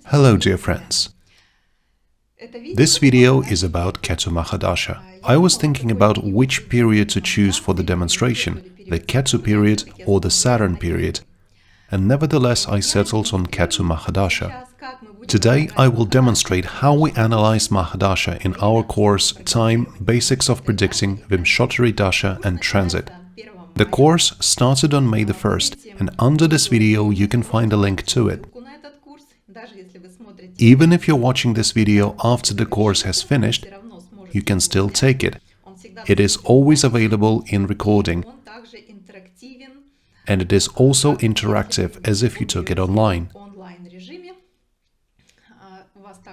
Hello dear friends. This video is about Ketu Maha Dasha. I was thinking about which period to choose for the demonstration, the Ketu period or the Saturn period. And nevertheless I settled on Ketu Maha Dasha. Today I will demonstrate how we analyze Maha Dasha in our course Time, Basics of Predicting Vimshottari Dasha and Transit. The course started on May the 1st, and under this video you can find a link to it. Even if you're watching this video after the course has finished, you can still take it. It is always available in recording, and it is also interactive as if you took it online.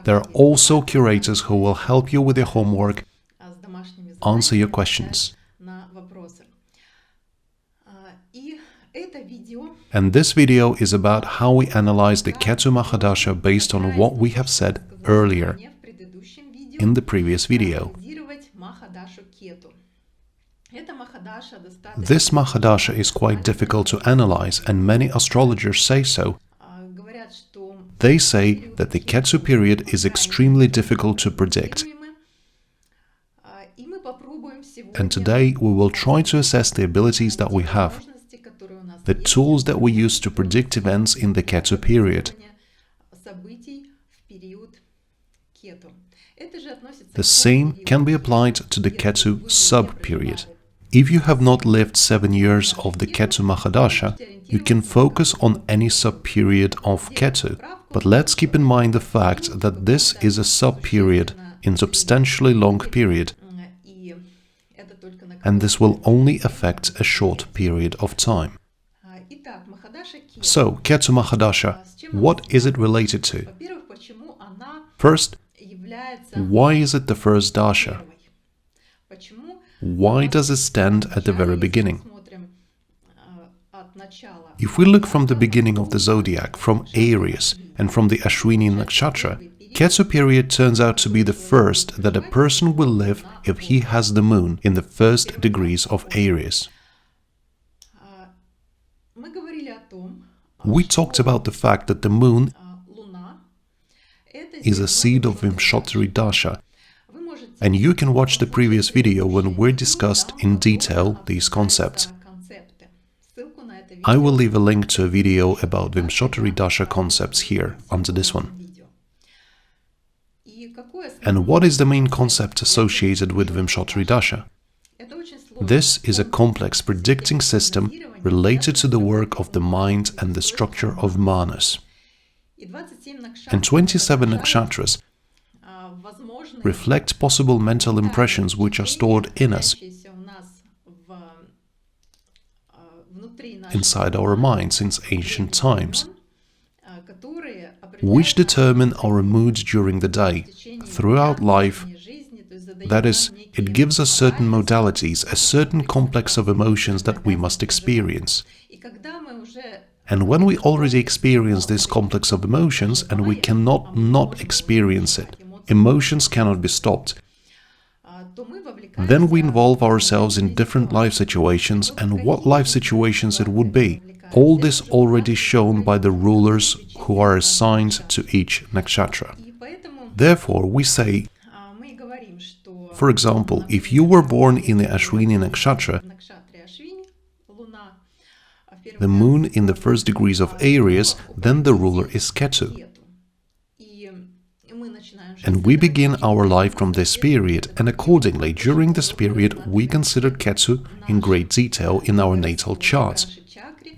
There are also curators who will help you with your homework, answer your questions. And this video is about how we analyze the Ketu Maha Dasha based on what we have said earlier in the previous video. This Maha Dasha is quite difficult to analyze, and many astrologers say so. They say that the Ketu period is extremely difficult to predict. And today we will try to assess the abilities that we have, the tools that we use to predict events in the Ketu period. The same can be applied to the Ketu sub-period. If you have not lived 7 years of the Ketu Maha Dasha, you can focus on any sub-period of Ketu. But let's keep in mind the fact that this is a sub-period in substantially long period, and this will only affect a short period of time. So, Ketu Maha Dasha, what is it related to? First, why is it the first Dasha? Why does it stand at the very beginning? If we look from the beginning of the zodiac, from Aries and from the Ashwini Nakshatra, Ketu period turns out to be the first that a person will live if he has the moon in the first degrees of Aries. We talked about the fact that the moon is a seed of Vimshottari Dasha, and you can watch the previous video when we discussed in detail these concepts. I will leave a link to a video about Vimshottari Dasha concepts here, under this one. And what is the main concept associated with Vimshottari Dasha? This is a complex predicting system related to the work of the mind and the structure of manas. And 27 nakshatras reflect possible mental impressions which are stored in us, inside our mind since ancient times, which determine our mood during the day, throughout life. That is, it gives us certain modalities, a certain complex of emotions that we must experience. And when we already experience this complex of emotions, and we cannot not experience it, emotions cannot be stopped, then we involve ourselves in different life situations, and what life situations it would be. All this already shown by the rulers who are assigned to each nakshatra. Therefore, we say, for example, if you were born in the Ashwini nakshatra, the moon in the first degrees of Aries, then the ruler is Ketu. And we begin our life from this period, and accordingly, during this period, we consider Ketu in great detail in our natal chart.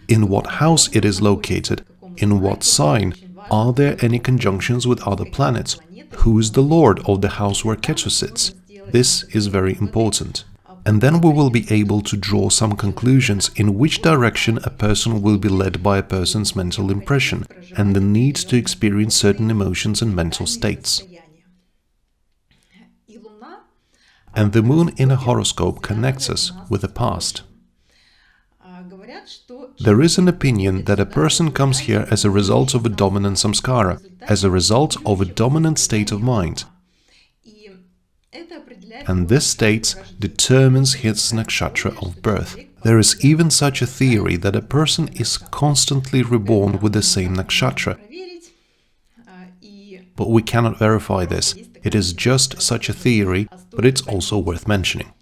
In what house it is located, in what sign, are there any conjunctions with other planets, who is the lord of the house where Ketu sits. This is very important. And then we will be able to draw some conclusions in which direction a person will be led by a person's mental impression and the need to experience certain emotions and mental states. And the moon in a horoscope connects us with the past. There is an opinion that a person comes here as a result of a dominant samskara, as a result of a dominant state of mind. And this state determines his nakshatra of birth. There is even such a theory that a person is constantly reborn with the same nakshatra, But we cannot verify this. It is just such a theory, but it's also worth mentioning.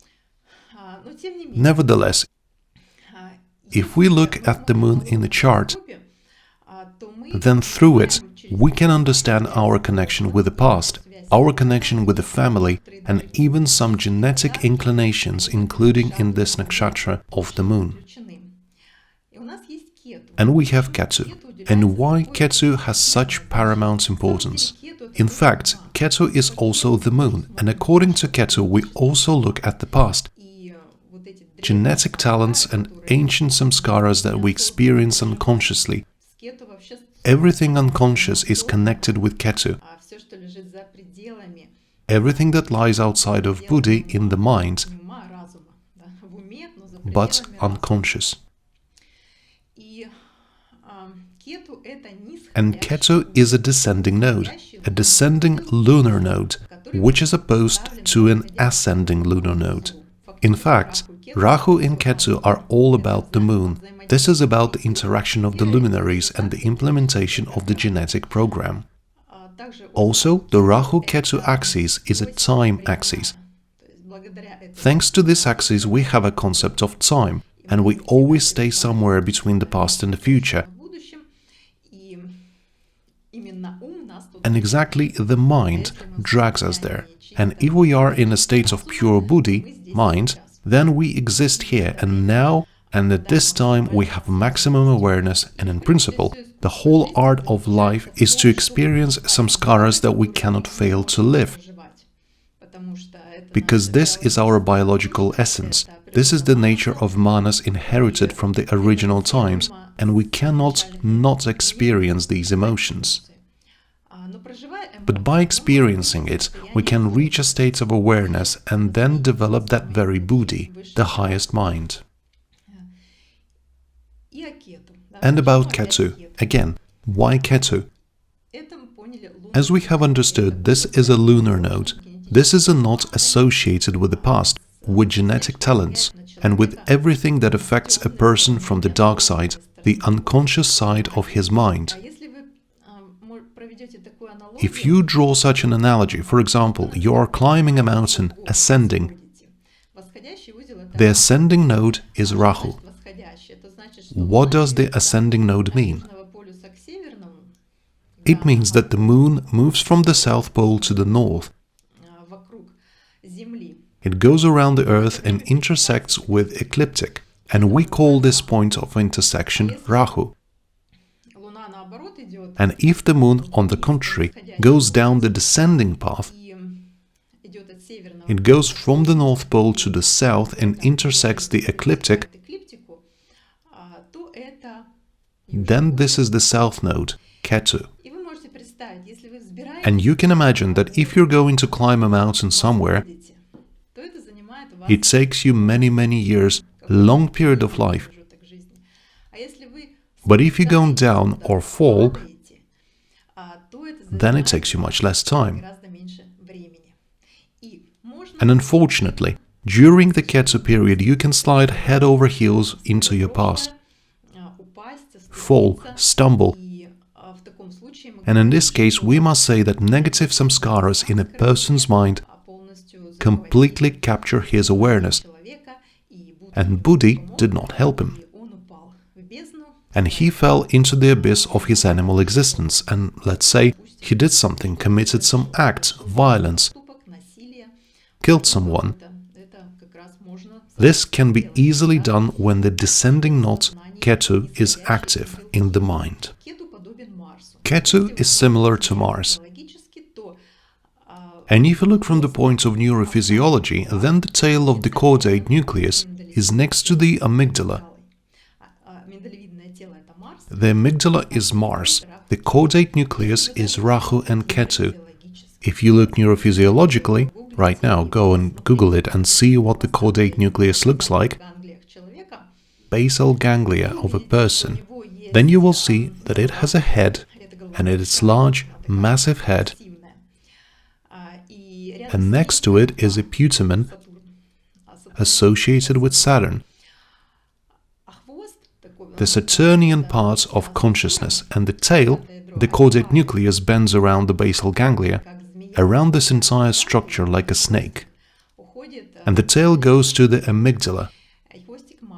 Nevertheless, if we look at the moon in the chart, then through it, we can understand our connection with the past, our connection with the family, and even some genetic inclinations, including in this nakshatra of the moon. And we have Ketu. And why Ketu has such paramount importance? In fact, Ketu is also the moon, and according to Ketu, we also look at the past. Genetic talents and ancient samskaras that we experience unconsciously. Everything unconscious is connected with Ketu. Everything that lies outside of buddhi in the mind, but unconscious. And Ketu is a descending node, a descending lunar node, which is opposed to an ascending lunar node. In fact, Rahu and Ketu are all about the moon. This is about the interaction of the luminaries and the implementation of the genetic program. Also, the Rahu-Ketu axis is a time axis. Thanks to this axis, we have a concept of time, and we always stay somewhere between the past and the future. And exactly the mind drags us there. And if we are in a state of pure buddhi, mind, then we exist here and now, and at this time we have maximum awareness, and in principle, the whole art of life is to experience samskaras that we cannot fail to live. Because this is our biological essence, this is the nature of manas inherited from the original times, and we cannot not experience these emotions. But by experiencing it, we can reach a state of awareness and then develop that very buddhi, the highest mind. And about Ketu, again, why Ketu? As we have understood, this is a lunar node. This is a knot associated with the past, with genetic talents, and with everything that affects a person from the dark side, the unconscious side of his mind. If you draw such an analogy, for example, you are climbing a mountain, ascending. The ascending node is Rahu. What does the ascending node mean? It means that the moon moves from the south pole to the north. It goes around the earth and intersects with ecliptic, and we call this point of intersection Rahu. And if the moon, on the contrary, goes down the descending path, it goes from the North Pole to the south and intersects the ecliptic, then this is the south node, Ketu. And you can imagine that if you're going to climb a mountain somewhere, it takes you many years, long period of life. But if you go down or fall, then it takes you much less time. And unfortunately, during the Ketu period, you can slide head over heels into your past, fall, stumble. And in this case, we must say that negative samskaras in a person's mind completely capture his awareness, and buddhi did not help him. And he fell into the abyss of his animal existence, and let's say he did something, committed some act, violence, killed someone. This can be easily done when the descending knot, Ketu, is active in the mind. Ketu is similar to Mars. And if you look from the point of neurophysiology, then the tail of the caudate nucleus is next to the amygdala. The amygdala is Mars, the caudate nucleus is Rahu and Ketu. If you look neurophysiologically, right now go and Google it and see what the caudate nucleus looks like, basal ganglia of a person, then you will see that it has a head, and it is large, massive head, and next to it is a putamen associated with Saturn, the Saturnian part of consciousness, and the tail The caudate nucleus bends around the basal ganglia, around this entire structure like a snake, and the tail goes to the amygdala.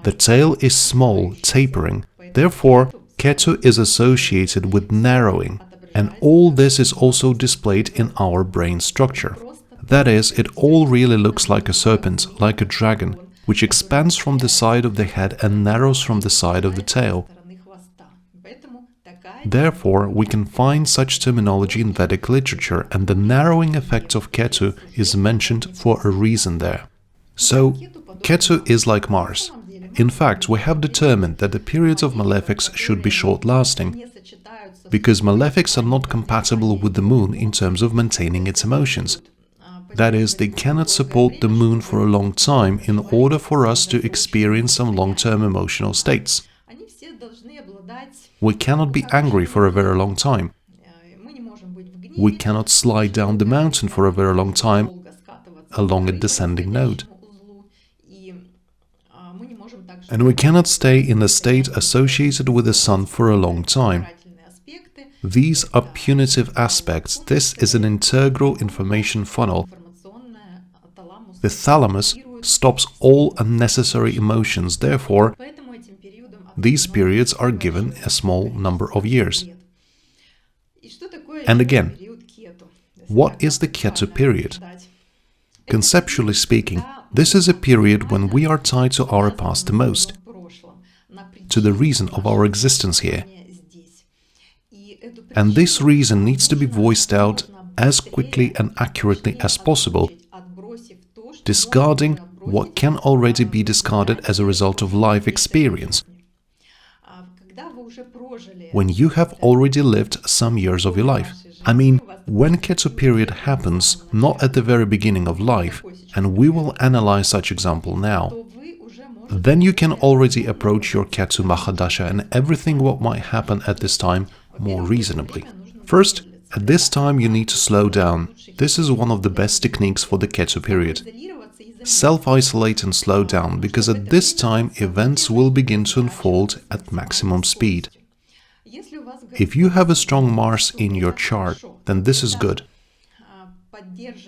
The tail is small, tapering, therefore Ketu is associated with narrowing, and all this is also displayed in our brain structure. That is, it all really looks like a serpent, like a dragon, which expands from the side of the head and narrows from the side of the tail. Therefore, we can find such terminology in Vedic literature, and the narrowing effect of Ketu is mentioned for a reason there. So, Ketu is like Mars. In fact, we have determined that the periods of malefics should be short-lasting, because malefics are not compatible with the moon in terms of maintaining its emotions. That is, they cannot support the moon for a long time in order for us to experience some long-term emotional states. We cannot be angry for a very long time. We cannot slide down the mountain for a very long time along a descending node. And we cannot stay in a state associated with the sun for a long time. These are punitive aspects. This is an integral information funnel. The thalamus stops all unnecessary emotions, therefore, these periods are given a small number of years. And again, what is the Ketu period? Conceptually speaking, this is a period when we are tied to our past the most, to the reason of our existence here. And this reason needs to be voiced out as quickly and accurately as possible, discarding what can already be discarded as a result of life experience. When you have already lived some years of your life. I mean, when Ketu period happens, not at the very beginning of life, and we will analyze such example now, then you can already approach your Ketu Maha Dasha and everything what might happen at this time more reasonably. First, at this time you need to slow down. This is one of the best techniques for the Ketu period. Self-isolate and slow down, because at this time events will begin to unfold at maximum speed. If you have a strong Mars in your chart, then this is good.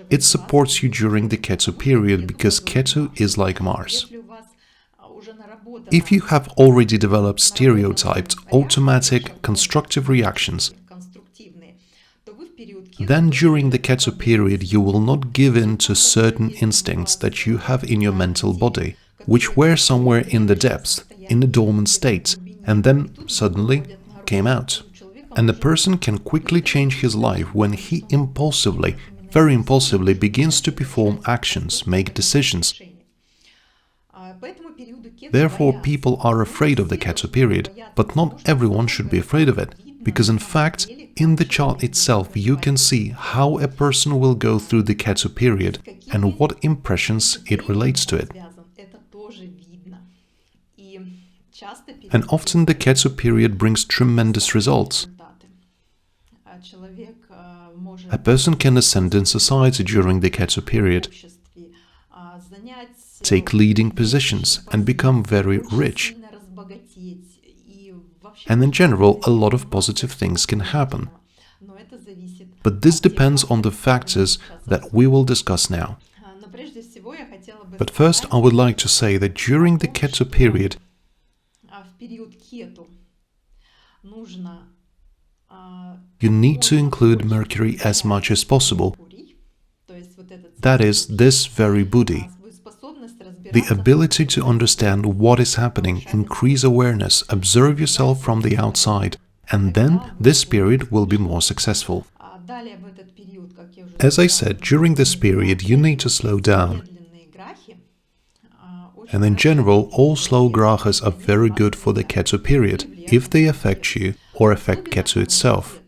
It supports you during the Ketu period because Ketu is like Mars. If you have already developed stereotyped, automatic, constructive reactions, then during the Ketu period you will not give in to certain instincts that you have in your mental body, which were somewhere in the depths, in a dormant state, and then suddenly came out. And the person can quickly change his life when he impulsively, very impulsively begins to perform actions, make decisions. Therefore, people are afraid of the Ketu period, but not everyone should be afraid of it, because in fact, in the chart itself you can see how a person will go through the Ketu period and what impressions it relates to it. And often the Ketu period brings tremendous results. A person can ascend in society during the Ketu period, take leading positions and become very rich. And in general, a lot of positive things can happen. But this depends on the factors that we will discuss now. But first, I would like to say that during the Ketu period, you need to include Mercury as much as possible. That is, this very buddhi. The ability to understand what is happening, increase awareness, observe yourself from the outside, and then this period will be more successful. As I said, during this period you need to slow down. And in general, all slow grahas are very good for the Ketu period, if they affect you or affect Ketu itself.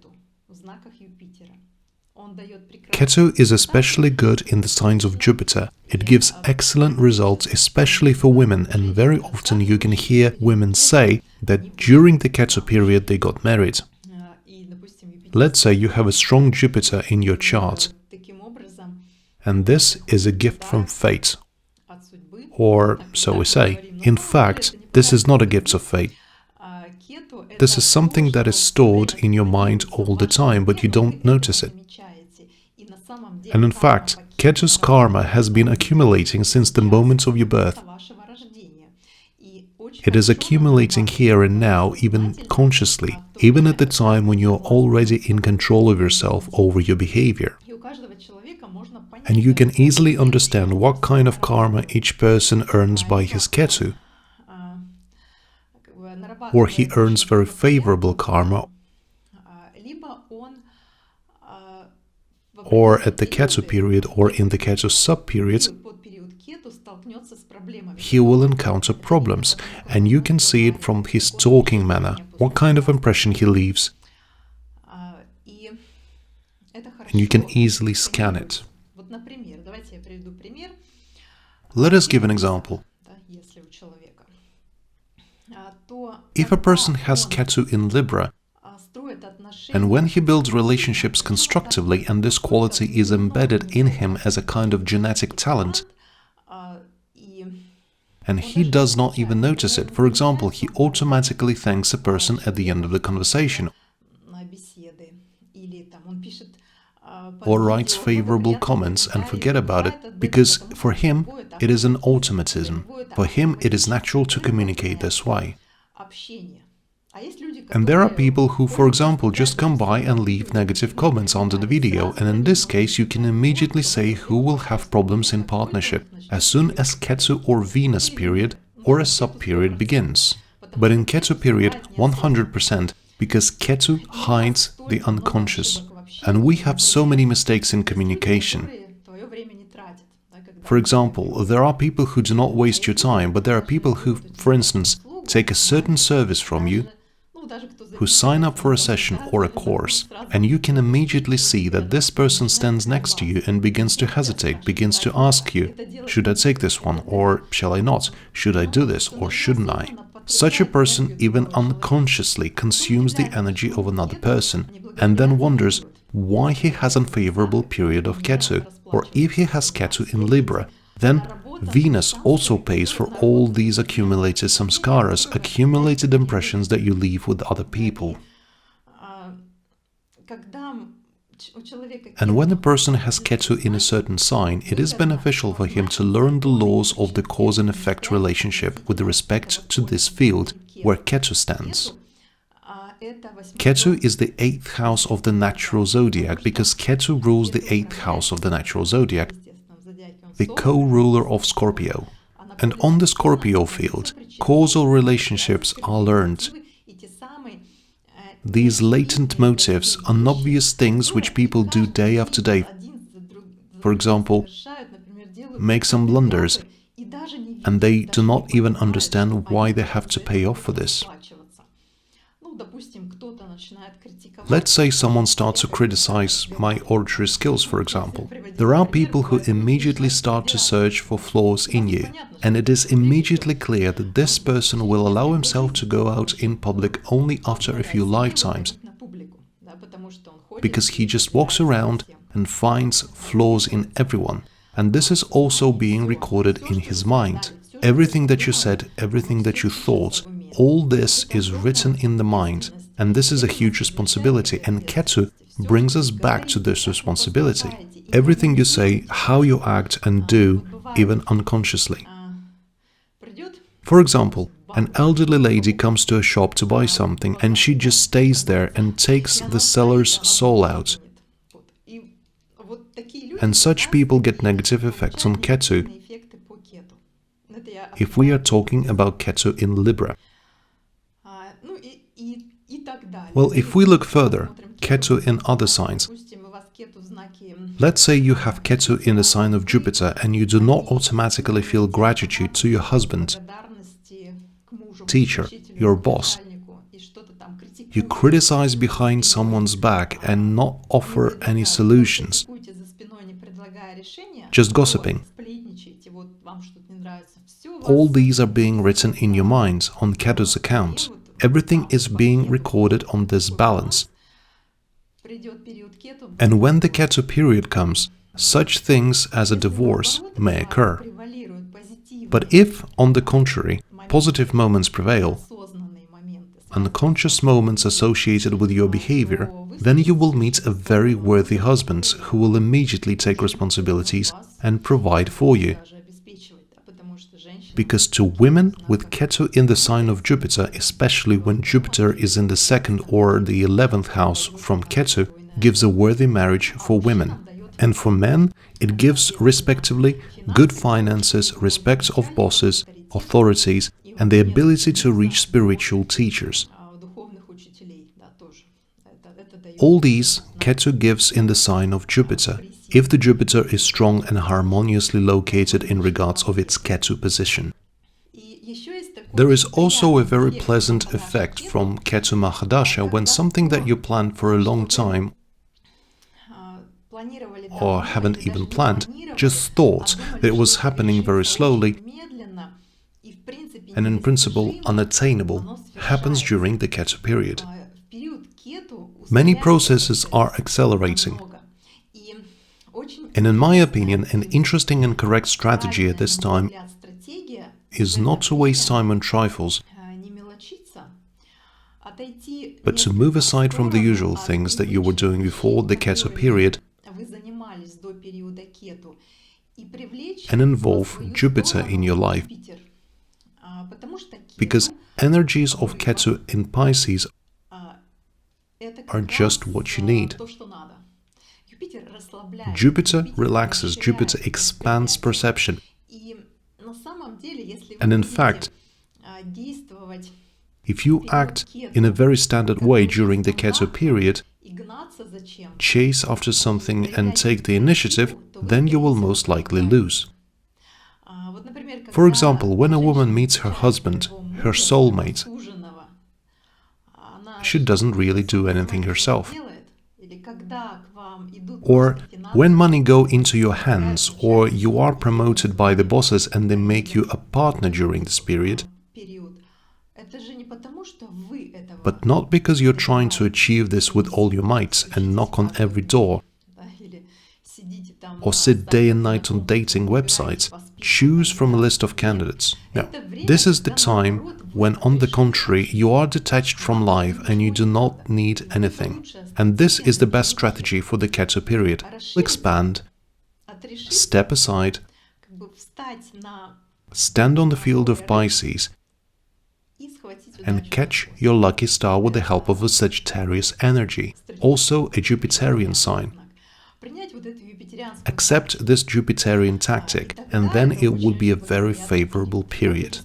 Ketu is especially good in the signs of Jupiter. It gives excellent results, especially for women, and very often you can hear women say that during the Ketu period they got married. Let's say you have a strong Jupiter in your chart, and this is a gift from fate. Or so we say. In fact, this is not a gift of fate. This is something that is stored in your mind all the time, but you don't notice it. And in fact, Ketu's karma has been accumulating since the moment of your birth. It is accumulating here and now, even consciously, even at the time when you're already in control of yourself over your behavior. And you can easily understand what kind of karma each person earns by his Ketu. Or he earns very favorable karma, or at the Ketu period or in the Ketu sub-periods, he will encounter problems, and you can see it from his talking manner, what kind of impression he leaves, and you can easily scan it. Let us give an example. If a person has Ketu in Libra, and when he builds relationships constructively and this quality is embedded in him as a kind of genetic talent, and he does not even notice it. For example, he automatically thanks a person at the end of the conversation, or writes favorable comments and forget about it, because for him it is an automatism. For him it is natural to communicate this way. And there are people who, for example, just come by and leave negative comments under the video, and in this case you can immediately say who will have problems in partnership as soon as Ketu or Venus period or a sub-period begins. But in Ketu period, 100%, because Ketu hides the unconscious. And we have so many mistakes in communication. For example, there are people who do not waste your time, but there are people who, for instance, take a certain service from you, who sign up for a session or a course, and you can immediately see that this person stands next to you and begins to hesitate, begins to ask you, should I take this one or shall I not? Should I do this or shouldn't I? Such a person even unconsciously consumes the energy of another person and then wonders why he has an unfavorable period of Ketu, or if he has Ketu in Libra, then Venus also pays for all these accumulated samskaras, accumulated impressions that you leave with other people. And when a person has Ketu in a certain sign, it is beneficial for him to learn the laws of the cause and effect relationship with respect to this field where Ketu stands. Ketu is the 8th house of the natural zodiac, because Ketu rules the 8th house of the natural zodiac, the co-ruler of Scorpio. And on the Scorpio field, causal relationships are learned. These latent motives, unobvious things which people do day after day, for example, make some blunders, and they do not even understand why they have to pay off for this. Let's say someone starts to criticize my oratory skills, for example. There are people who immediately start to search for flaws in you, and it is immediately clear that this person will allow himself to go out in public only after a few lifetimes, because he just walks around and finds flaws in everyone, and this is also being recorded in his mind. Everything that you said, everything that you thought, all this is written in the mind, and this is a huge responsibility, and Ketu brings us back to this responsibility. Everything you say, how you act and do, even unconsciously. For example, an elderly lady comes to a shop to buy something, and she just stays there and takes the seller's soul out. And such people get negative effects on Ketu, if we are talking about Ketu in Libra. Well, if we look further, Ketu in other signs. Let's say you have Ketu in the sign of Jupiter and you do not automatically feel gratitude to your husband, teacher, your boss. You criticize behind someone's back and not offer any solutions, just gossiping. All these are being written in your mind on Ketu's account. Everything is being recorded on this balance. And when the Ketu period comes, such things as a divorce may occur. But if, on the contrary, positive moments prevail, unconscious moments associated with your behavior, then you will meet a very worthy husband who will immediately take responsibilities and provide for you. Because to women with Ketu in the sign of Jupiter, especially when Jupiter is in the 2nd or the 11th house from Ketu, gives a worthy marriage for women. And for men, it gives, respectively, good finances, respect of bosses, authorities, and the ability to reach spiritual teachers. All these Ketu gives in the sign of Jupiter, if the Jupiter is strong and harmoniously located in regards of its Ketu position. There is also a very pleasant effect from Ketu Maha Dasha when something that you planned for a long time or haven't even planned, just thought that it was happening very slowly and in principle unattainable, happens during the Ketu period. Many processes are accelerating. And in my opinion, an interesting and correct strategy at this time is not to waste time on trifles, but to move aside from the usual things that you were doing before the Ketu period and involve Jupiter in your life. Because energies of Ketu in Pisces are just what you need. Jupiter relaxes, Jupiter expands perception. And in fact, if you act in a very standard way during the Ketu period, chase after something and take the initiative, then you will most likely lose. For example, when a woman meets her husband, her soulmate, she doesn't really do anything herself. Or when money go into your hands, or you are promoted by the bosses and they make you a partner during this period, but not because you're trying to achieve this with all your might and knock on every door, or sit day and night on dating websites, choose from a list of candidates. No, this is the time when, on the contrary, you are detached from life and you do not need anything. And this is the best strategy for the Ketu period. Expand, step aside, stand on the field of Pisces, and catch your lucky star with the help of a Sagittarius energy, also a Jupiterian sign. Accept this Jupiterian tactic, and then it will be a very favorable period.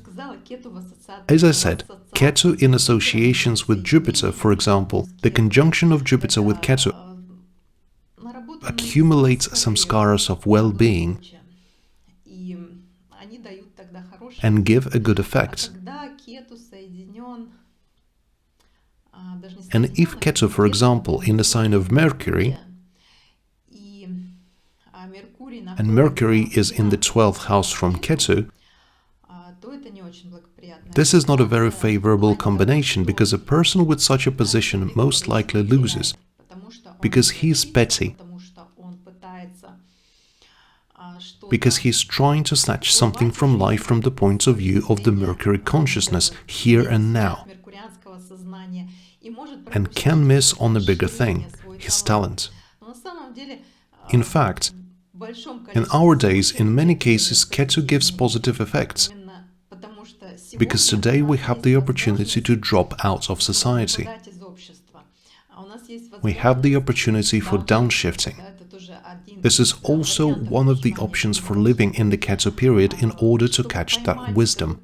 As I said, Ketu in associations with Jupiter, for example, the conjunction of Jupiter with Ketu accumulates samskaras of well-being and give a good effect. And if Ketu, for example, in the sign of Mercury, and Mercury is in the 12th house from Ketu, this is not a very favorable combination, because a person with such a position most likely loses, because he is petty, because he is trying to snatch something from life from the point of view of the Mercury consciousness, here and now, and can miss on a bigger thing, his talent. In fact, in our days, in many cases, Ketu gives positive effects, because today we have the opportunity to drop out of society. We have the opportunity for downshifting. This is also one of the options for living in the Ketu period in order to catch that wisdom,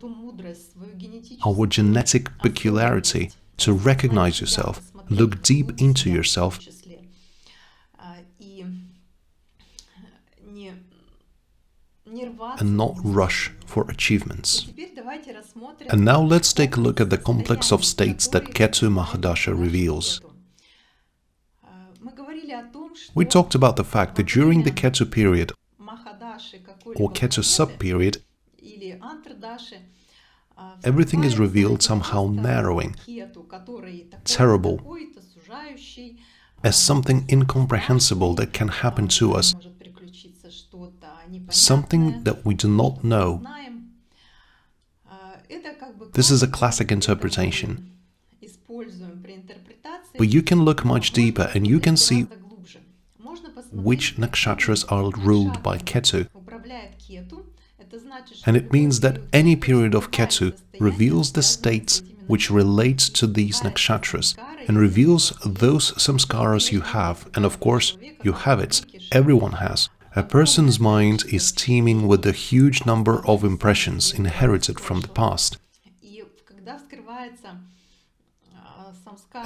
our genetic peculiarity, to recognize yourself, look deep into yourself, and not rush for achievements. And now let's take a look at the complex of states that Ketu Maha Dasha reveals. We talked about the fact that during the Ketu period, or Ketu sub-period, everything is revealed somehow narrowing, terrible, as something incomprehensible that can happen to us, something that we do not know. This is a classic interpretation. But you can look much deeper and you can see which nakshatras are ruled by Ketu. And it means that any period of Ketu reveals the states which relate to these nakshatras and reveals those samskaras you have. And of course, you have it. Everyone has. A person's mind is teeming with a huge number of impressions inherited from the past.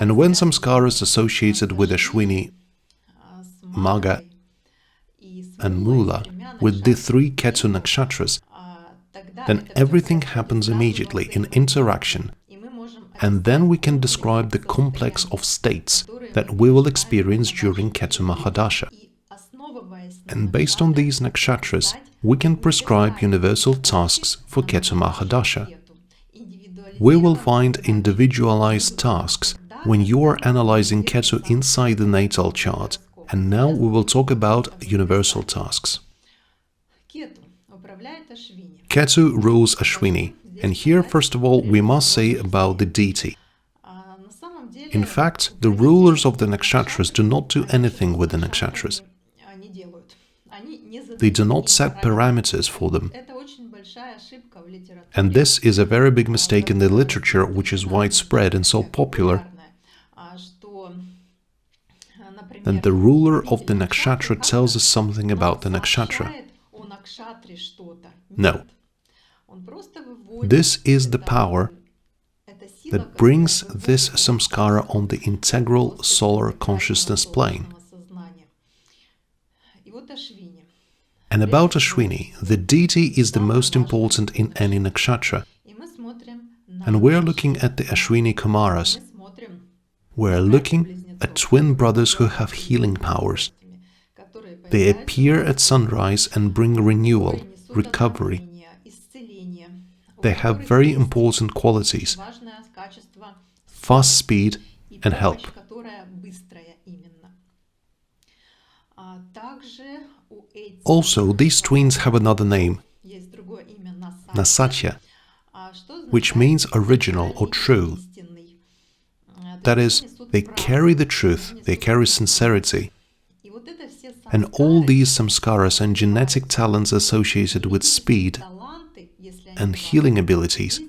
And when samskaras associated with Ashwini, Magha and Mula, with the three Ketu nakshatras, then everything happens immediately in interaction, and then we can describe the complex of states that we will experience during Ketu Mahadasha. And based on these nakshatras, we can prescribe universal tasks for Ketu Mahadasha. We will find individualized tasks when you are analyzing Ketu inside the natal chart, and now we will talk about universal tasks. Ketu rules Ashwini, and here first of all we must say about the deity. In fact, the rulers of the nakshatras do not do anything with the nakshatras. They do not set parameters for them. And this is a very big mistake in the literature, which is widespread and so popular, that the ruler of the nakshatra tells us something about the nakshatra. No. This is the power that brings this samskara on the integral solar consciousness plane. And about Ashwini, the deity is the most important in any nakshatra. And we are looking at the Ashwini Kumaras. We are looking at twin brothers who have healing powers. They appear at sunrise and bring renewal, recovery. They have very important qualities: fast speed and help. Also, these twins have another name, Nasatya, which means original or true. That is, they carry the truth, they carry sincerity. And all these samskaras and genetic talents associated with speed and healing abilities,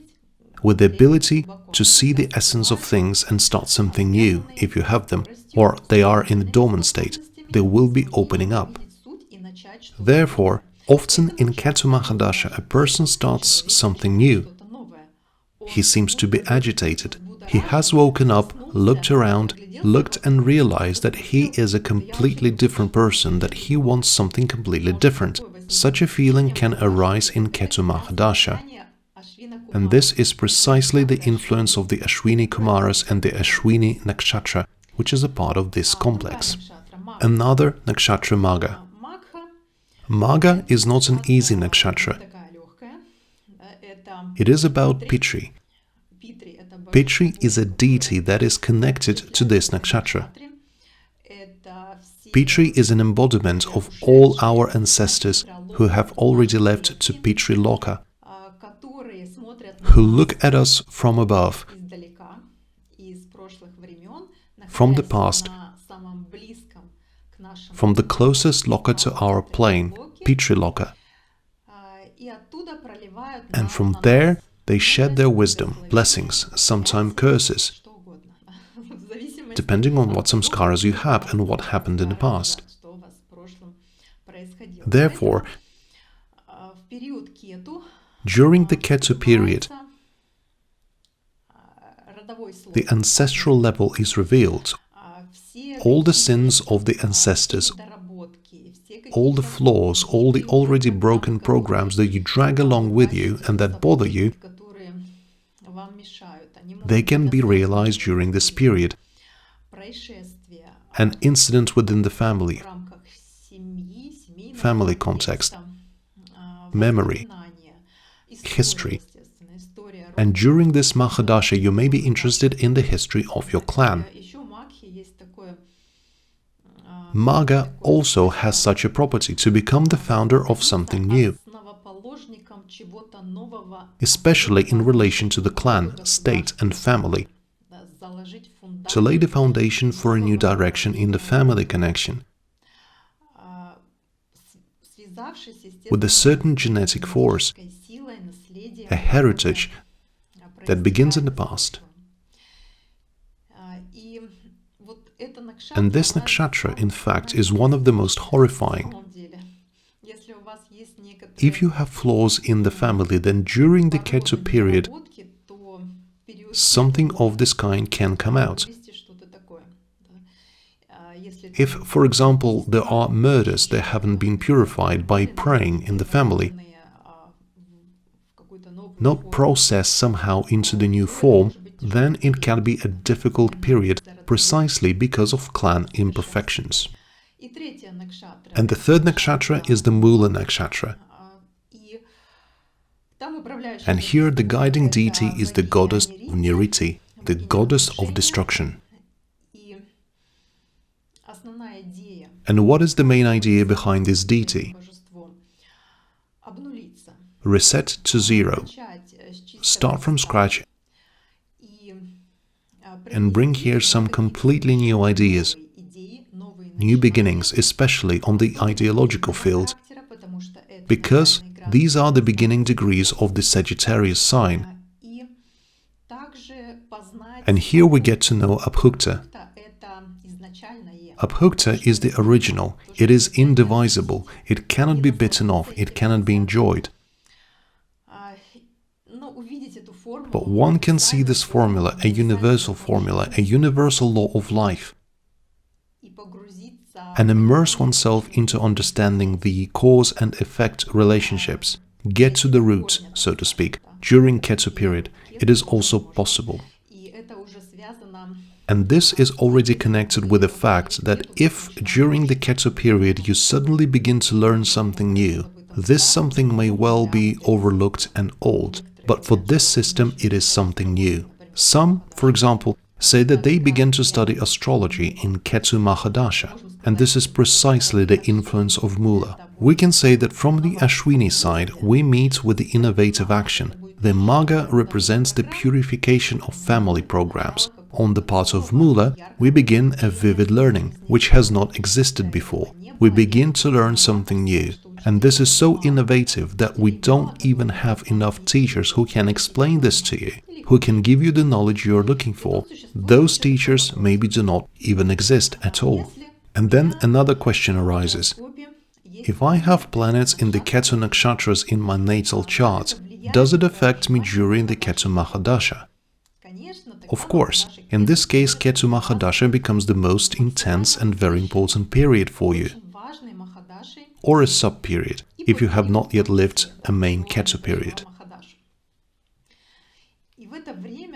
with the ability to see the essence of things and start something new, if you have them, or they are in a dormant state, they will be opening up. Therefore, often in Ketu Mahadasha, a person starts something new. He seems to be agitated. He has woken up, looked around, looked and realized that he is a completely different person, that he wants something completely different. Such a feeling can arise in Ketu Mahadasha. And this is precisely the influence of the Ashwini Kumaras and the Ashwini Nakshatra, which is a part of this complex. Another nakshatra, Magha. Magha is not an easy nakshatra. It is about Pitri. Pitri is a deity that is connected to this nakshatra. Pitri is an embodiment of all our ancestors who have already left to Pitri Loka, who look at us from above, from the past, from the closest Loka to our plane, Pitri Loka. And from there, they shed their wisdom, blessings, sometimes curses, depending on what samskaras you have and what happened in the past. Therefore, during the Ketu period, the ancestral level is revealed. All the sins of the ancestors, all the flaws, all the already broken programs that you drag along with you and that bother you, they can be realized during this period. An incident within the family context, memory, history. And during this Mahadasha, you may be interested in the history of your clan. Magha also has such a property to become the founder of something new, especially in relation to the clan, state and family. to lay the foundation for a new direction in the family connection, with a certain genetic force, a heritage that begins in the past. And this nakshatra, in fact, is one of the most horrifying. If you have flaws in the family, then during the Ketu period, something of this kind can come out. If, for example, there are murders that haven't been purified by praying in the family, not processed somehow into the new form, then it can be a difficult period precisely because of clan imperfections. And the third nakshatra is the Mula nakshatra. And here the guiding deity is the goddess of Niriti, the goddess of destruction. And what is the main idea behind this deity? Reset to zero, start from scratch, and bring here some completely new ideas, new beginnings, especially on the ideological field, because these are the beginning degrees of the Sagittarius sign. And here we get to know Abhukta. Abhukta is the original, it is indivisible, it cannot be bitten off, it cannot be enjoyed. But one can see this formula, a universal law of life, and immerse oneself into understanding the cause and effect relationships, get to the root, so to speak, during Ketu period. It is also possible. And this is already connected with the fact that if during the Ketu period you suddenly begin to learn something new, this something may well be overlooked and old, but for this system it is something new. Some, for example, say that they begin to study astrology in Ketu Maha Dasha, and this is precisely the influence of Mula. We can say that from the Ashwini side we meet with the innovative action. The Magha represents the purification of family programs. On the part of Mula, we begin a vivid learning, which has not existed before. We begin to learn something new. And this is so innovative that we don't even have enough teachers who can explain this to you, who can give you the knowledge you're looking for. Those teachers maybe do not even exist at all. And then another question arises. If I have planets in the Ketu nakshatras in my natal chart, does it affect me during the Ketu Mahadasha? Of course, in this case Ketu Mahadasha becomes the most intense and very important period for you, or a sub-period, if you have not yet lived a main Ketu period.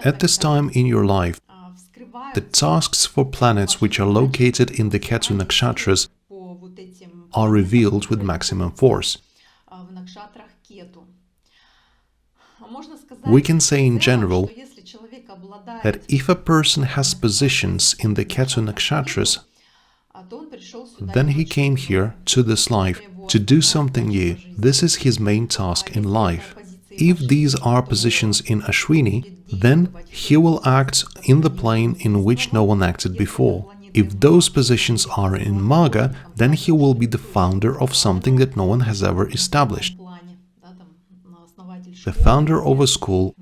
At this time in your life, the tasks for planets which are located in the Ketu nakshatras are revealed with maximum force. We can say in general that if a person has positions in the Ketu nakshatras, then he came here to this life to do something new. This is his main task in life. If these are positions in Ashwini, then he will act in the plane in which no one acted before. If those positions are in Magha, then he will be the founder of something that no one has ever established. The founder of a school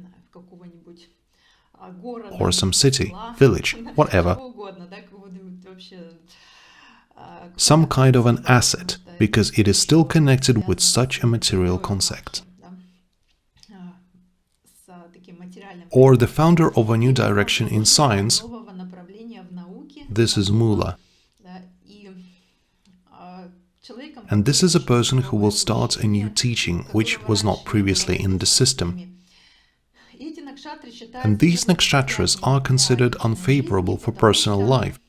or some city, village, whatever. Some kind of an asset, because it is still connected with such a material concept. Or the founder of a new direction in science, this is Mula. And this is a person who will start a new teaching, which was not previously in the system. And these nakshatras are considered unfavorable for personal life,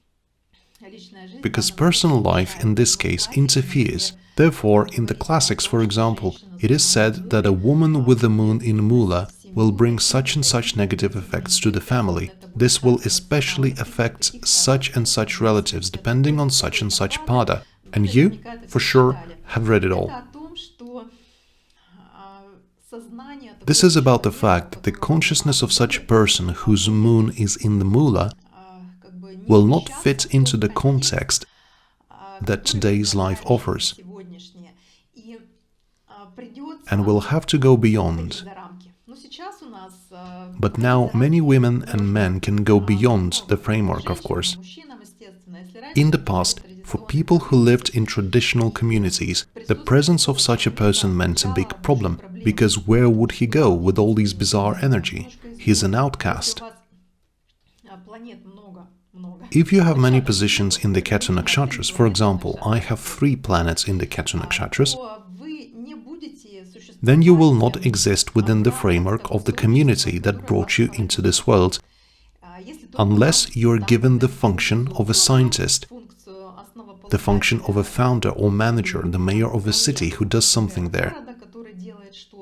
because personal life in this case interferes. Therefore, in the classics, for example, it is said that a woman with the moon in Mula will bring such and such negative effects to the family. This will especially affect such and such relatives, depending on such and such pada. And you, for sure, have read it all. This is about the fact that the consciousness of such a person whose moon is in the Mula will not fit into the context that today's life offers, and will have to go beyond. But now many women and men can go beyond the framework, of course. In the past, for people who lived in traditional communities, the presence of such a person meant a big problem, because where would he go with all these bizarre energy? He's an outcast. If you have many positions in the Ketu nakshatras, for example, I have 3 planets in the Ketu nakshatras, then you will not exist within the framework of the community that brought you into this world, unless you are given the function of a scientist, the function of a founder or manager, the mayor of a city who does something there,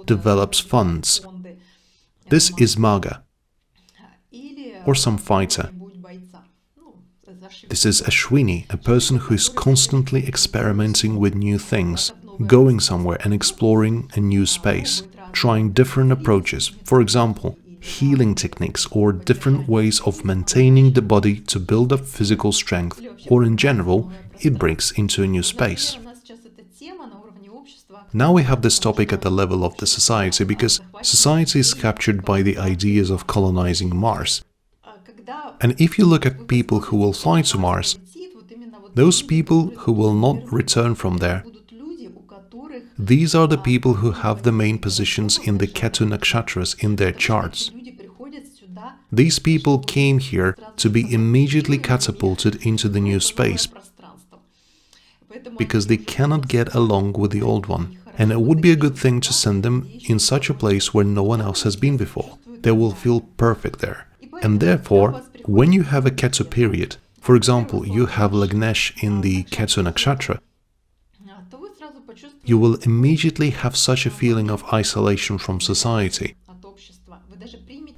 develops funds. This is Maga, or some fighter. This is Ashwini, a person who is constantly experimenting with new things, going somewhere and exploring a new space, trying different approaches, for example, healing techniques or different ways of maintaining the body to build up physical strength, or in general, it breaks into a new space. Now we have this topic at the level of the society, because society is captured by the ideas of colonizing Mars. And if you look at people who will fly to Mars, those people who will not return from there, these are the people who have the main positions in the Ketu nakshatras in their charts. These people came here to be immediately catapulted into the new space, because they cannot get along with the old one. And it would be a good thing to send them in such a place where no one else has been before. They will feel perfect there. And therefore, when you have a Ketu period, for example, you have Lagnesh in the Ketu nakshatra, you will immediately have such a feeling of isolation from society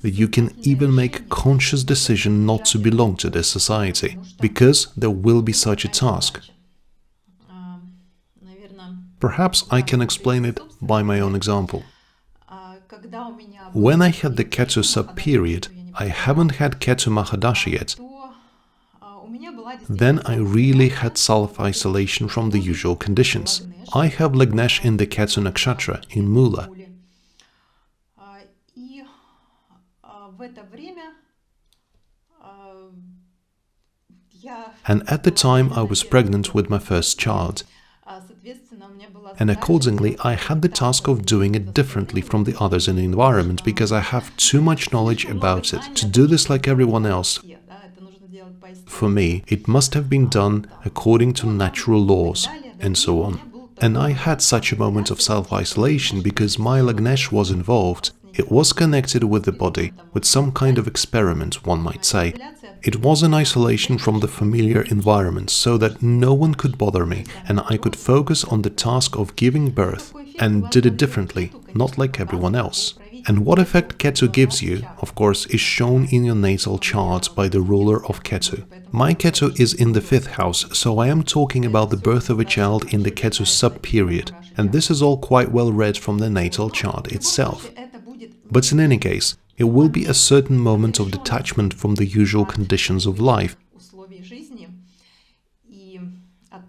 that you can even make a conscious decision not to belong to this society, because there will be such a task. Perhaps I can explain it by my own example. When I had the Ketu sub-period, I haven't had Ketu Maha Dasha yet. Then I really had self-isolation from the usual conditions. I have Lagnesh in the Ketu nakshatra, in Mula. And at the time I was pregnant with my first child. And accordingly, I had the task of doing it differently from the others in the environment, because I have too much knowledge about it to do this like everyone else. For me, it must have been done according to natural laws, and so on. And I had such a moment of self-isolation because my Lagnesh was involved. It was connected with the body, with some kind of experiment, one might say. It was an isolation from the familiar environment, so that no one could bother me, and I could focus on the task of giving birth, and did it differently, not like everyone else. And what effect Ketu gives you, of course, is shown in your natal chart by the ruler of Ketu. My Ketu is in the 5th house, so I am talking about the birth of a child in the Ketu sub-period, and this is all quite well read from the natal chart itself. But in any case, it will be a certain moment of detachment from the usual conditions of life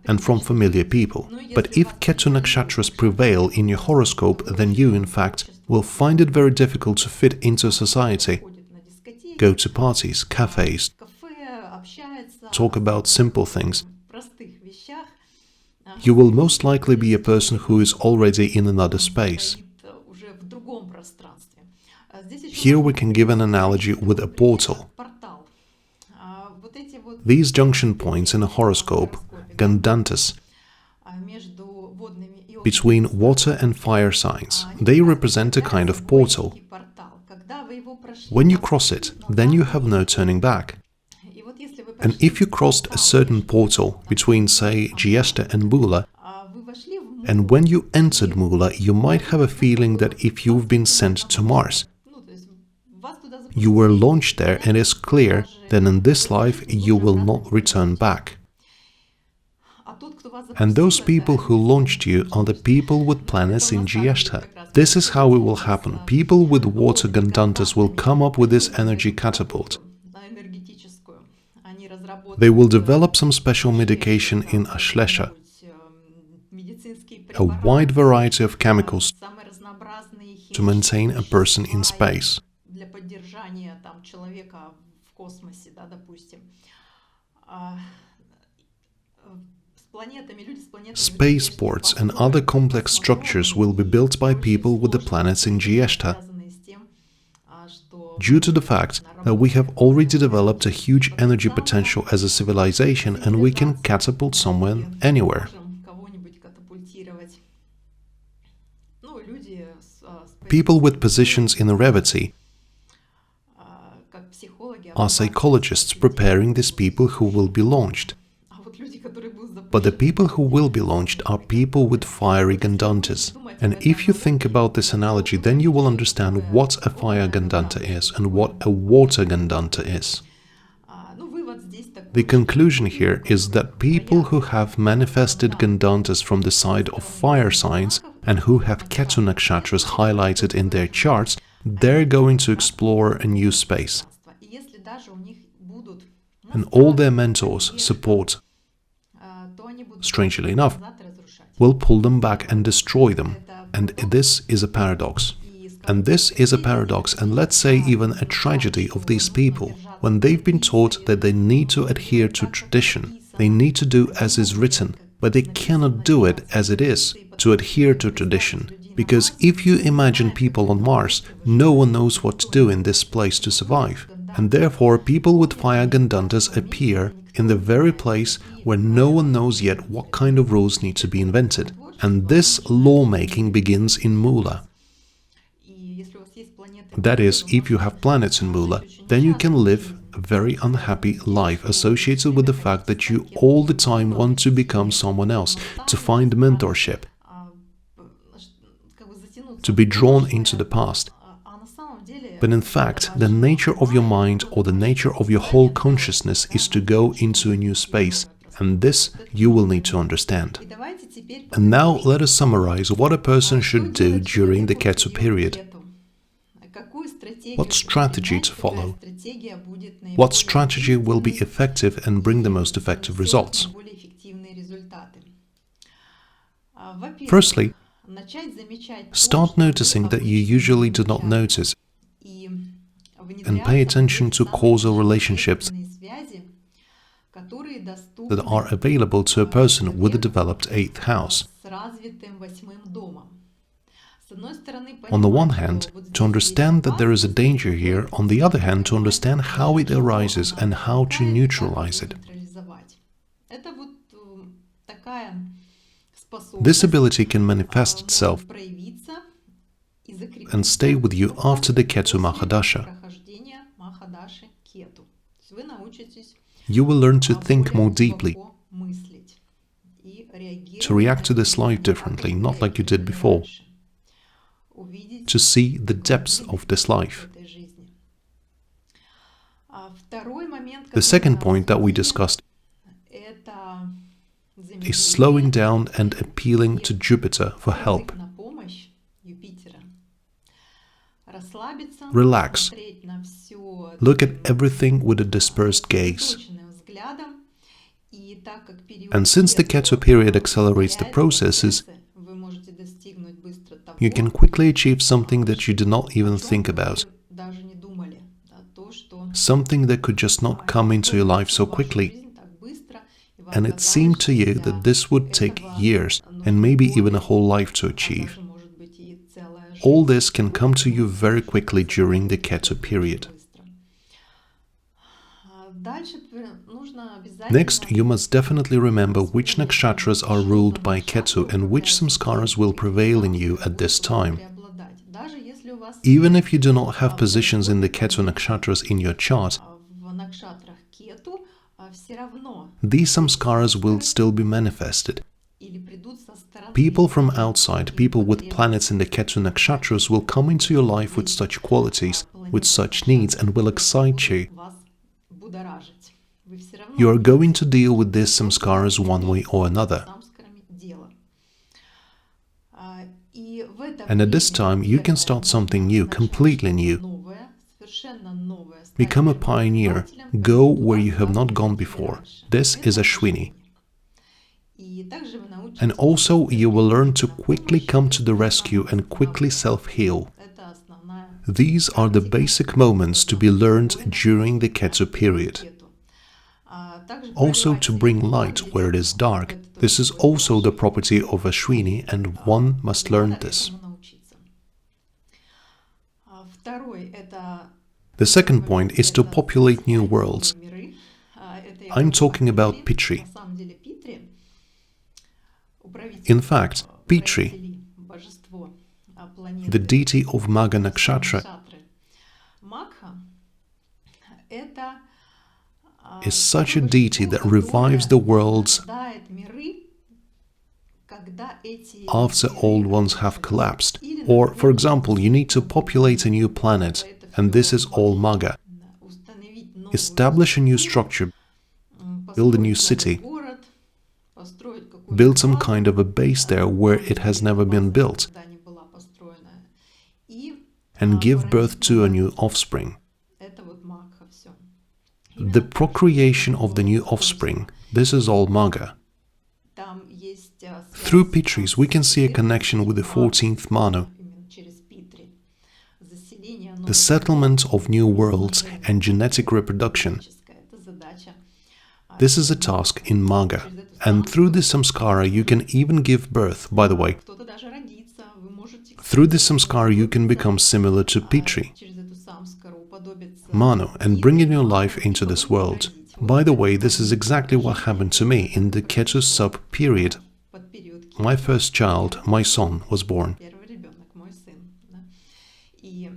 and from familiar people. But if Ketu nakshatras prevail in your horoscope, then you, in fact, will find it very difficult to fit into society, go to parties, cafes, talk about simple things. You will most likely be a person who is already in another space. Here we can give an analogy with a portal. These junction points in a horoscope, Gandantas, between water and fire signs, they represent a kind of portal. When you cross it, then you have no turning back. And if you crossed a certain portal between, say, Jyeshta and Mula, and when you entered Mula, you might have a feeling that if you've been sent to Mars, you were launched there, and it's clear that in this life you will not return back. And those people who launched you are the people with planets in Jyeshta. This is how it will happen. People with water Gandantas will come up with this energy catapult. They will develop some special medication in Ashlesha, a wide variety of chemicals to maintain a person in space. Spaceports and other complex structures will be built by people with the planets in Gieshta, due to the fact that we have already developed a huge energy potential as a civilization and we can catapult someone anywhere. People with positions in Revati are psychologists preparing these people who will be launched. But the people who will be launched are people with fiery Gandantas. And if you think about this analogy, then you will understand what a fire Gandanta is and what a water Gandanta is. The conclusion here is that people who have manifested Gandantas from the side of fire signs and who have Ketu nakshatras highlighted in their charts, they're going to explore a new space. And all their mentors, support, strangely enough, will pull them back and destroy them. And this is a paradox. And this is a paradox, and let's say even a tragedy of these people, when they've been taught that they need to adhere to tradition, they need to do as is written, but they cannot do it as it is, to adhere to tradition. Because if you imagine people on Mars, no one knows what to do in this place to survive. And therefore people with fire Gandantas appear in the very place where no one knows yet what kind of rules need to be invented. And this lawmaking begins in Mula. That is, if you have planets in Mula, then you can live a very unhappy life associated with the fact that you all the time want to become someone else, to find mentorship, to be drawn into the past. But in fact, the nature of your mind or the nature of your whole consciousness is to go into a new space, and this you will need to understand. And now let us summarize what a person should do during the Ketu period. What strategy to follow? What strategy will be effective and bring the most effective results? Firstly, start noticing that you usually do not notice, and pay attention to causal relationships that are available to a person with a developed 8th house. On the one hand, to understand that there is a danger here, on the other hand, to understand how it arises and how to neutralize it. This ability can manifest itself and stay with you after the Ketu Maha Dasha. You will learn to think more deeply, to react to this life differently, not like you did before, to see the depths of this life. The second point that we discussed is slowing down and appealing to Jupiter for help. Relax. Look at everything with a dispersed gaze. And since the Ketu period accelerates the processes, you can quickly achieve something that you did not even think about. Something that could just not come into your life so quickly. And it seemed to you that this would take years and maybe even a whole life to achieve. All this can come to you very quickly during the Ketu period. Next, you must definitely remember which nakshatras are ruled by Ketu and which samskaras will prevail in you at this time. Even if you do not have positions in the Ketu nakshatras in your chart, these samskaras will still be manifested. People from outside, people with planets in the Ketu nakshatras will come into your life with such qualities, with such needs, and will excite you. You are going to deal with these samskaras one way or another. And at this time, you can start something new, completely new. Become a pioneer. Go where you have not gone before. This is Ashwini. And also you will learn to quickly come to the rescue and quickly self-heal. These are the basic moments to be learned during the Ketu period. Also to bring light where it is dark. This is also the property of Ashwini, and one must learn this. The second point is to populate new worlds. I'm talking about Pitri. In fact, Pitri, the deity of Magha Nakshatra, is such a deity that revives the worlds after old ones have collapsed. Or, for example, you need to populate a new planet, and this is all Magha. Establish a new structure, build a new city, build some kind of a base there where it has never been built, and give birth to a new offspring. The procreation of the new offspring, this is all Magha. Through Pitris, we can see a connection with the 14th Manu, the settlement of new worlds and genetic reproduction. This is a task in Magha, and through this samskara you can even give birth. By the way, through this samskara you can become similar to Pitri, Manu, and bring in your life into this world. By the way, this is exactly what happened to me in the Ketu sub-period. My first child, my son, was born.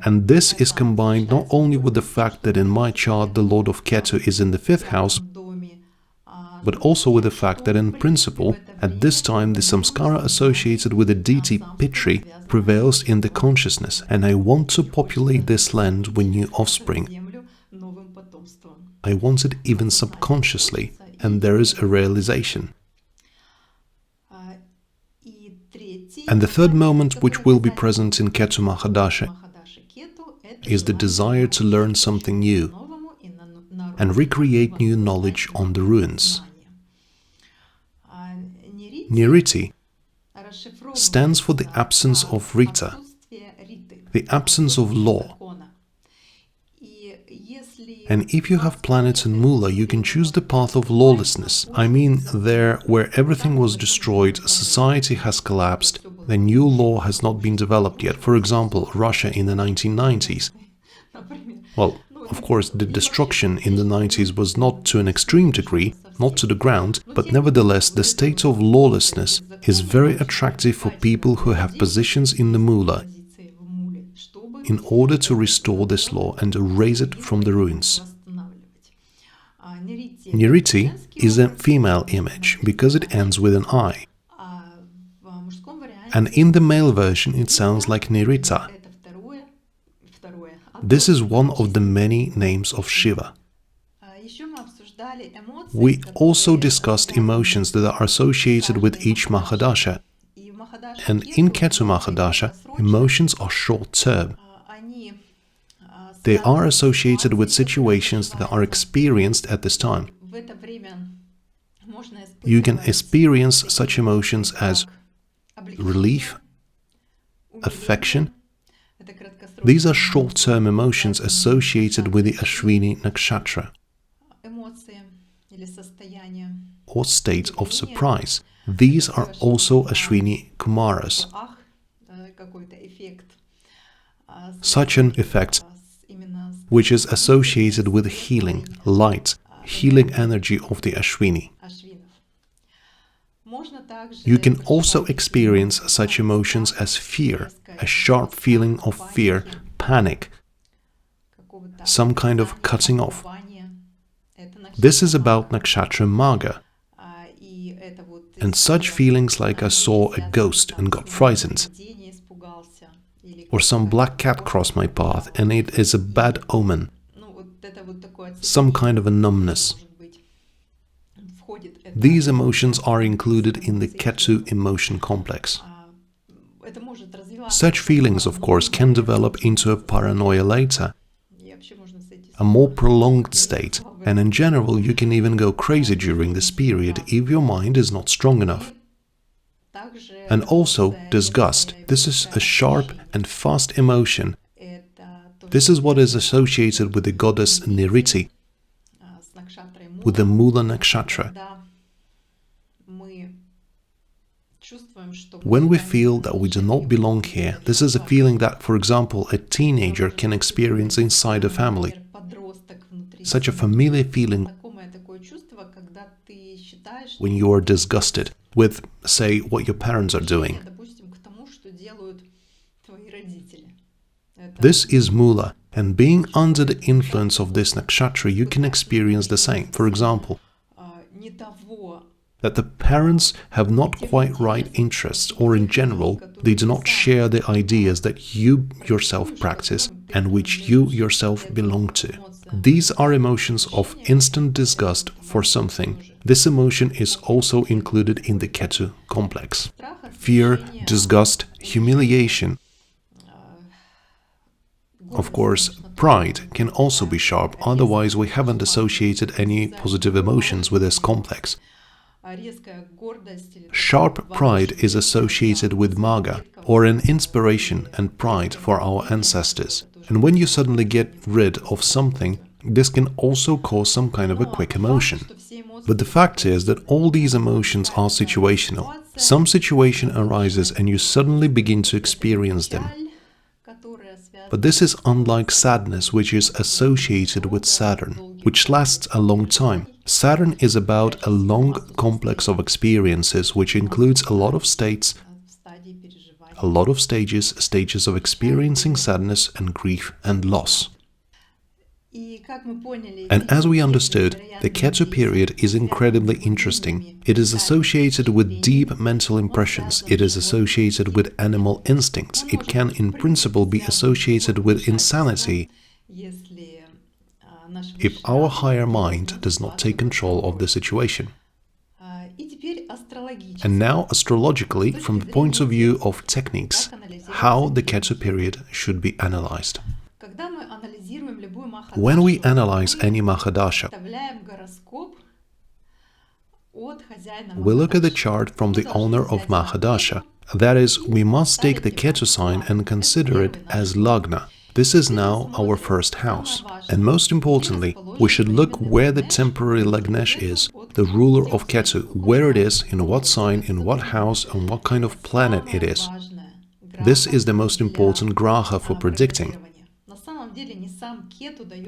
And this is combined not only with the fact that in my chart the Lord of Ketu is in the 5th house, but also with the fact that in principle, at this time the samskara associated with the deity Pitri prevails in the consciousness, and I want to populate this land with new offspring. I want it even subconsciously, and there is a realization. And the third moment which will be present in Ketu Maha Dasha is the desire to learn something new and recreate new knowledge on the ruins. Niriti stands for the absence of Rita, the absence of law. And if you have planets in Mula, you can choose the path of lawlessness. I mean, there where everything was destroyed, society has collapsed, the new law has not been developed yet. For example, Russia in the 1990s. Well, of course, the destruction in the 90s was not to an extreme degree, not to the ground, but nevertheless the state of lawlessness is very attractive for people who have positions in the Mula in order to restore this law and erase it from the ruins. Niriti is a female image because it ends with an I. And in the male version it sounds like Nirita. This is one of the many names of Shiva. We also discussed emotions that are associated with each Mahadasha. And in Ketu Mahadasha, emotions are short-term. They are associated with situations that are experienced at this time. You can experience such emotions as relief, affection. These are short-term emotions associated with the Ashwini Nakshatra or state of surprise. These are also Ashwini Kumaras. Such an effect which is associated with healing, light, healing energy of the Ashwini. You can also experience such emotions as fear, a sharp feeling of fear, panic, some kind of cutting off. This is about Nakshatra Magha. And such feelings like I saw a ghost and got frightened, or some black cat crossed my path and it is a bad omen, some kind of a numbness. These emotions are included in the Ketu emotion complex. Such feelings, of course, can develop into a paranoia later, a more prolonged state, and in general you can even go crazy during this period if your mind is not strong enough. And also disgust. This is a sharp and fast emotion. This is what is associated with the goddess Niriti, with the Mula Nakshatra. When we feel that we do not belong here, this is a feeling that, for example, a teenager can experience inside a family. Such a familiar feeling when you are disgusted with, say, what your parents are doing. This is Mula, and being under the influence of this nakshatra, you can experience the same. For example, that the parents have not quite right interests, or in general, they do not share the ideas that you yourself practice and which you yourself belong to. These are emotions of instant disgust for something. This emotion is also included in the Ketu complex. Fear, disgust, humiliation. Of course, pride can also be sharp, otherwise we haven't associated any positive emotions with this complex. Sharp pride is associated with Maha, or an inspiration and pride for our ancestors. And when you suddenly get rid of something, this can also cause some kind of a quick emotion. But the fact is that all these emotions are situational. Some situation arises and you suddenly begin to experience them. But this is unlike sadness, which is associated with Saturn, which lasts a long time. Saturn is about a long complex of experiences, which includes a lot of states, a lot of stages of experiencing sadness and grief and loss. And as we understood, the Ketu period is incredibly interesting. It is associated with deep mental impressions. It is associated with animal instincts. It can, in principle, be associated with insanity if our higher mind does not take control of the situation. And now, astrologically, from the point of view of techniques, how the Ketu period should be analyzed. When we analyze any Maha Dasha, we look at the chart from the owner of Maha Dasha. That is, we must take the Ketu sign and consider it as Lagna. This is now our first house. And most importantly, we should look where the temporary Lagnesh is, the ruler of Ketu, where it is, in what sign, in what house, and what kind of planet it is. This is the most important graha for predicting.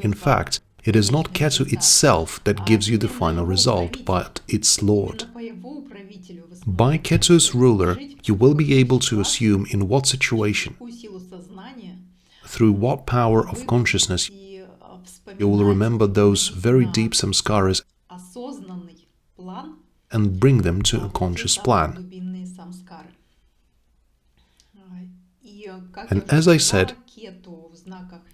In fact, it is not Ketu itself that gives you the final result, but its lord. By Ketu's ruler, you will be able to assume in what situation, through what power of consciousness, you will remember those very deep samskaras and bring them to a conscious plan. And as I said,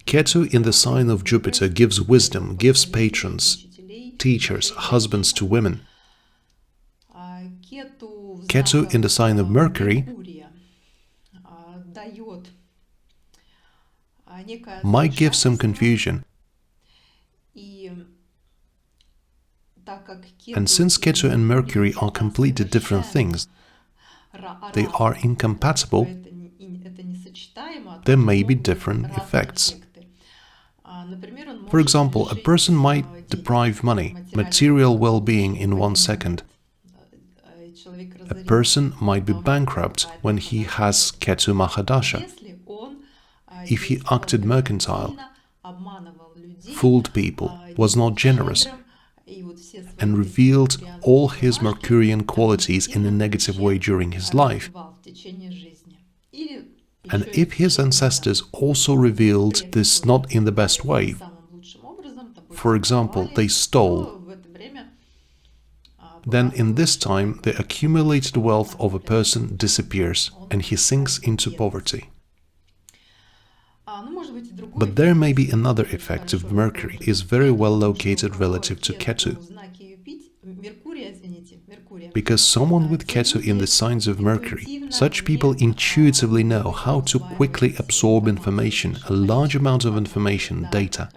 Ketu in the sign of Jupiter gives wisdom, gives patrons, teachers, husbands to women. Ketu in the sign of Mercury might give some confusion. And since Ketu and Mercury are completely different things, they are incompatible, there may be different effects. For example, a person might deprive money, material well-being in 1 second. A person might be bankrupt when he has Ketu Mahadasha. If he acted mercantile, fooled people, was not generous, and revealed all his Mercurian qualities in a negative way during his life, and if his ancestors also revealed this not in the best way, for example, they stole, then in this time the accumulated wealth of a person disappears and he sinks into poverty. But there may be another effect if Mercury is very well located relative to Ketu. Because someone with Ketu in the signs of Mercury, such people intuitively know how to quickly absorb information, a large amount of information, data.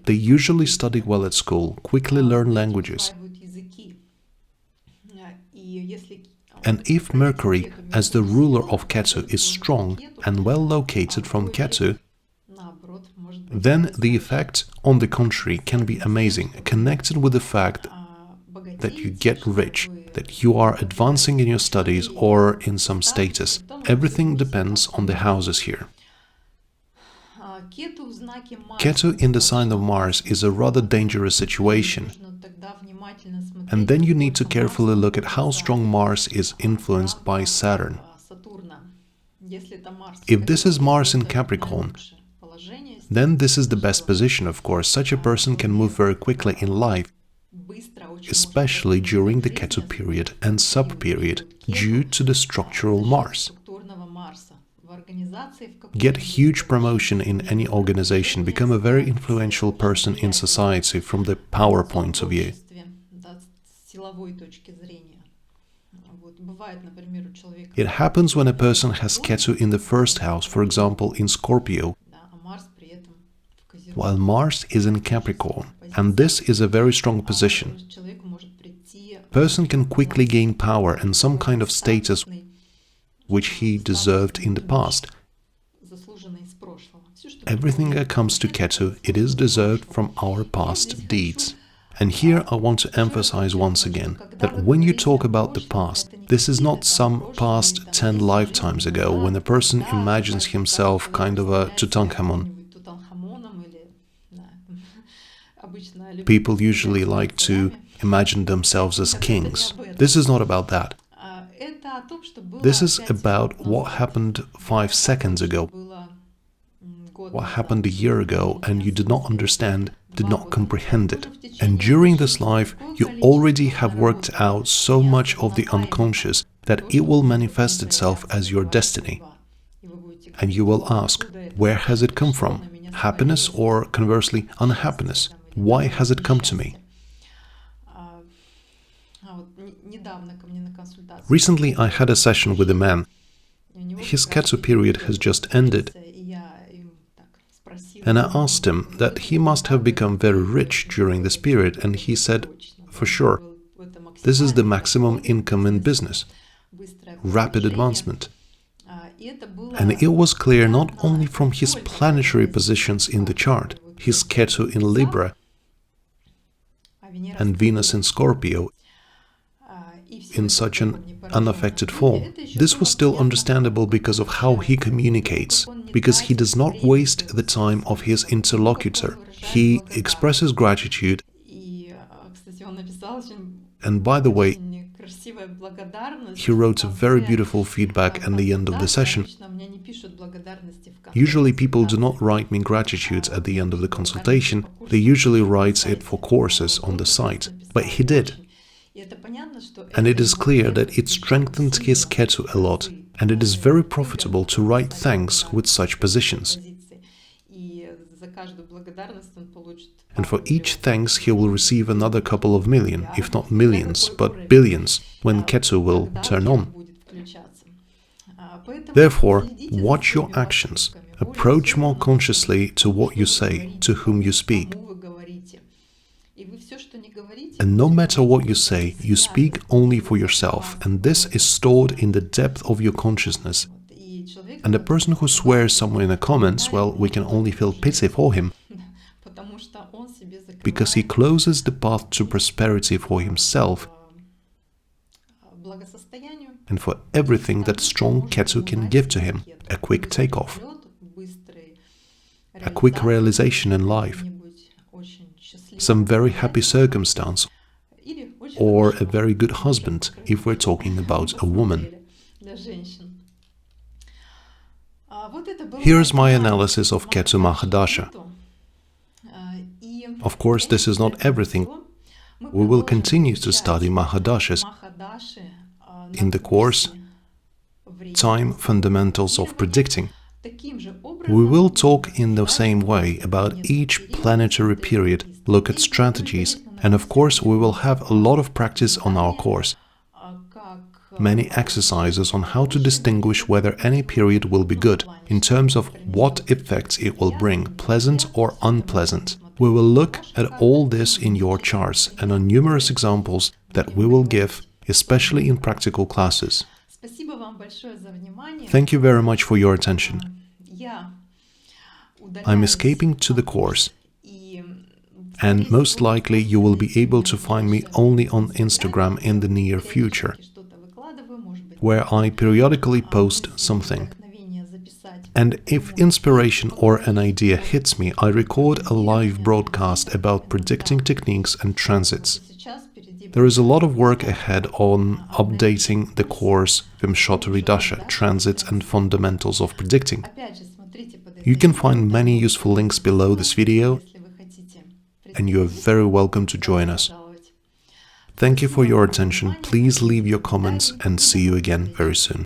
They usually study well at school, quickly learn languages. And if Mercury, as the ruler of Ketu, is strong and well located from Ketu, then the effect, on the contrary, can be amazing, connected with the fact that you get rich, that you are advancing in your studies or in some status. Everything depends on the houses here. Ketu in the sign of Mars is a rather dangerous situation. And then you need to carefully look at how strong Mars is influenced by Saturn. If this is Mars in Capricorn, then this is the best position, of course. Such a person can move very quickly in life, especially during the Ketu period and sub-period, due to the structural Mars. Get huge promotion in any organization, become a very influential person in society from the power point of view. It happens when a person has Ketu in the first house, for example in Scorpio, while Mars is in Capricorn, and this is a very strong position. A person can quickly gain power and some kind of status which he deserved in the past. Everything that comes to Ketu, it is deserved from our past deeds. And here I want to emphasize once again that when you talk about the past, this is not some past 10 lifetimes ago when a person imagines himself kind of a Tutankhamun. People usually like to imagine themselves as kings. This is not about that. This is about what happened 5 seconds ago, what happened a year ago, and you did not understand, did not comprehend it. And during this life, you already have worked out so much of the unconscious that it will manifest itself as your destiny. And you will ask, where has it come from? Happiness or, conversely, unhappiness? Why has it come to me? Recently, I had a session with a man. His Ketu period has just ended. And I asked him that he must have become very rich during this period, and he said, for sure, this is the maximum income in business, rapid advancement. And it was clear not only from his planetary positions in the chart, his Ketu in Libra and Venus in Scorpio, in such an unaffected form. This was still understandable because of how he communicates, because he does not waste the time of his interlocutor. He expresses gratitude, and by the way, he wrote a very beautiful feedback at the end of the session. Usually people do not write me gratitudes at the end of the consultation, they usually write it for courses on the site, but he did. And it is clear that it strengthened his Ketu a lot, and it is very profitable to write thanks with such positions. And for each thanks he will receive another couple of million, if not millions, but billions, when Ketu will turn on. Therefore, watch your actions, approach more consciously to what you say, to whom you speak. And no matter what you say, you speak only for yourself, and this is stored in the depth of your consciousness. And the person who swears somewhere in the comments, well, we can only feel pity for him, because he closes the path to prosperity for himself and for everything that strong Ketu can give to him, a quick takeoff, a quick realization in life, some very happy circumstance, or a very good husband, if we're talking about a woman. Here's my analysis of Ketu Maha Dasha. Of course, this is not everything. We will continue to study Maha Dashas in the course Time Fundamentals of Predicting. We will talk in the same way about each planetary period, look at strategies, and of course we will have a lot of practice on our course. Many exercises on how to distinguish whether any period will be good, in terms of what effects it will bring, pleasant or unpleasant. We will look at all this in your charts and on numerous examples that we will give, especially in practical classes. Thank you very much for your attention. I'm escaping to the course, and most likely you will be able to find me only on Instagram in the near future, where I periodically post something. And if inspiration or an idea hits me, I record a live broadcast about predicting techniques and transits. There is a lot of work ahead on updating the course Vimshottari Dasha, Transits and Fundamentals of Predicting. You can find many useful links below this video, and you are very welcome to join us. Thank you for your attention. Please leave your comments and see you again very soon.